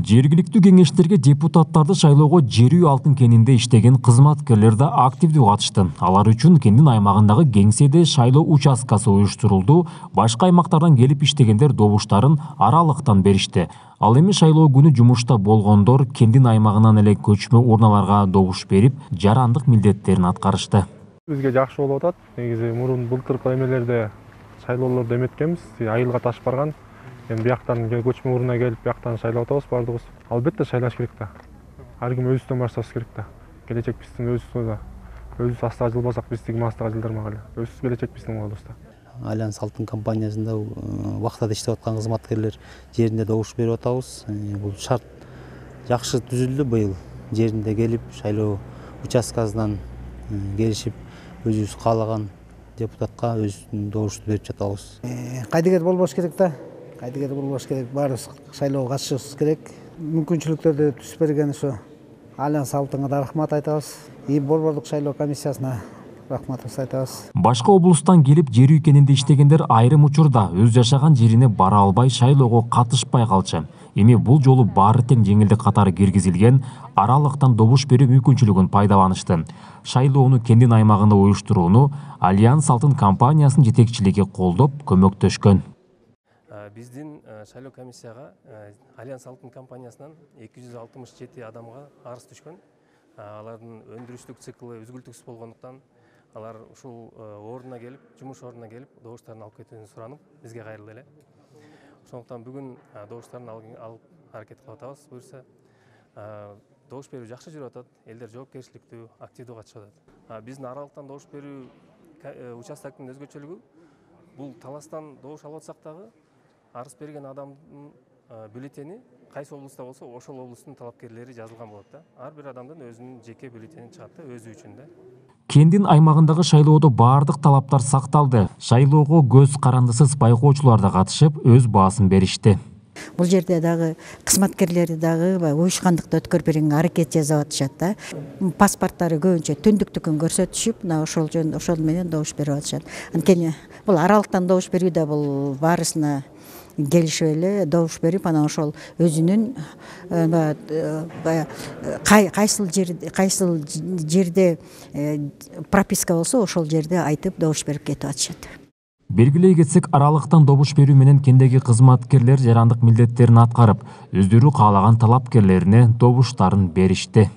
Жергиликтүү кеңештерге депутаттарды шайлоого жер үй алтын кенинде иштеген кызматкерлер да активдүү катышты. Алар үчүн кендин аймагындагы кеңседе шайлоо участкасы уюштурулду. Башка аймактардан келип иштегендер добуштарын аралыктан беришти. Ал эми шайлоо күнү жумушта болгондор кендин аймагынан эле көчмө урналарга добуш берип, жарандык милдеттерин аткарышты. Бизге жакшы болуп атат. Негизи мурун былтыркы эмелерде шайлоолорду эметкенбиз, айылга таш барган. Эми бияктан көчмө урунуна келип, бияктан шайлап атабыз бардыгыбыз. Албетте шайлаш керек да. Ар ким өзүбүздөн башташ керек да. Келечек биздин өзүбүз. Өзүбүз астага жылбасак, биздин астага жылдырмак эле. Өзүбүз келечек биздин колубузда. Альянс алтын компаниясында вахтада иштеп аткан кызматкерлер жеринде добуш берип атабыз. Бул шарт жакшы түзүлдү быйыл. Жеринде келип, шайлоо участкасынан келишип, өзүбүз каалаган депутатка өзүбүздүн добушту берип жатабыз. Кайдыгер болбош керек да. Кайдыгер болбош керек. Баарыбыз шайлоого катышыбыз керек. Мүмкүнчүлүктөрдү түзүп берген ушу Альянс алтынга да рахмат айтабыз. И борбордук шайлоо комиссиясына рахматыбызды айтабыз. Башка облустан келип жер үй кенинде иштегендер айрым учурда өз жашаган жерине бара албай шайлоого катышпай калчу. Эми бул жолу баары тең жеңилдик катары киргизилген, аралыктан добуш берүү мүмкүнчүлүгүн пайдаланышты. Шайлоону кендин аймагында уюштурууну Альянс алтын компаниясынын жетекчилиги колдоп, көмөктөшкөн. Биздин шайлоо комиссияга Альянс алтын компаниясынан 267 адамга арыз түшкөн. Алардын өндүрүштүк циклы үзгүлтүксүз болгондуктан алар ушул ордуна келип, жумуш ордуна келип, добуштарын алып кетүүнү суранып, бизге кайрылды эле. Ошондуктан бүгүн добуштарын алып аракет кылып атабыз. Буюрса, добуш берүү жакшы жүрүп атат, элдер жоопкерчиликтүү, активдүү катышып атат. Биздин аралыктан добуш берүү участоктун өзгөчөлүгү бул таластан добуш алып атсак дагы арыз берген адамдын бюллетени кайсы облуста болсо, ошол облустун талапкерлери жазылган болот да. Ар бир адамдын өзүнүн жеке бюллетени чыгат да, өзү үчүн да. Кендин аймагындагы шайлоодо баардык талаптар сакталды. Шайлоого көз карандысыз байкоочулар да катышып, өз баасын беришти. Бул жерде дагы кызматкерлери дагы уюшкандыкты өткөрүп берүүгө аракет жасап атышат да. Паспорттары көбүнчө түндүктүкүн көрсөтүшүп, мына ошол менен добуш берип атышат. Анткени бул аралыктан добуш берүү да бул баарысына келишип эле добуш берип, анан ошол өзүнүн кайсыл жерде прописка болсо, ошол жерде айтып добуш берип кетип атышат. Белгилей кетсек, аралыктан добуш берүү менен кендеги кызматкерлер жарандык милдеттерин аткарып, өздөрү каалаган талапкерлерине добуштарын беришти.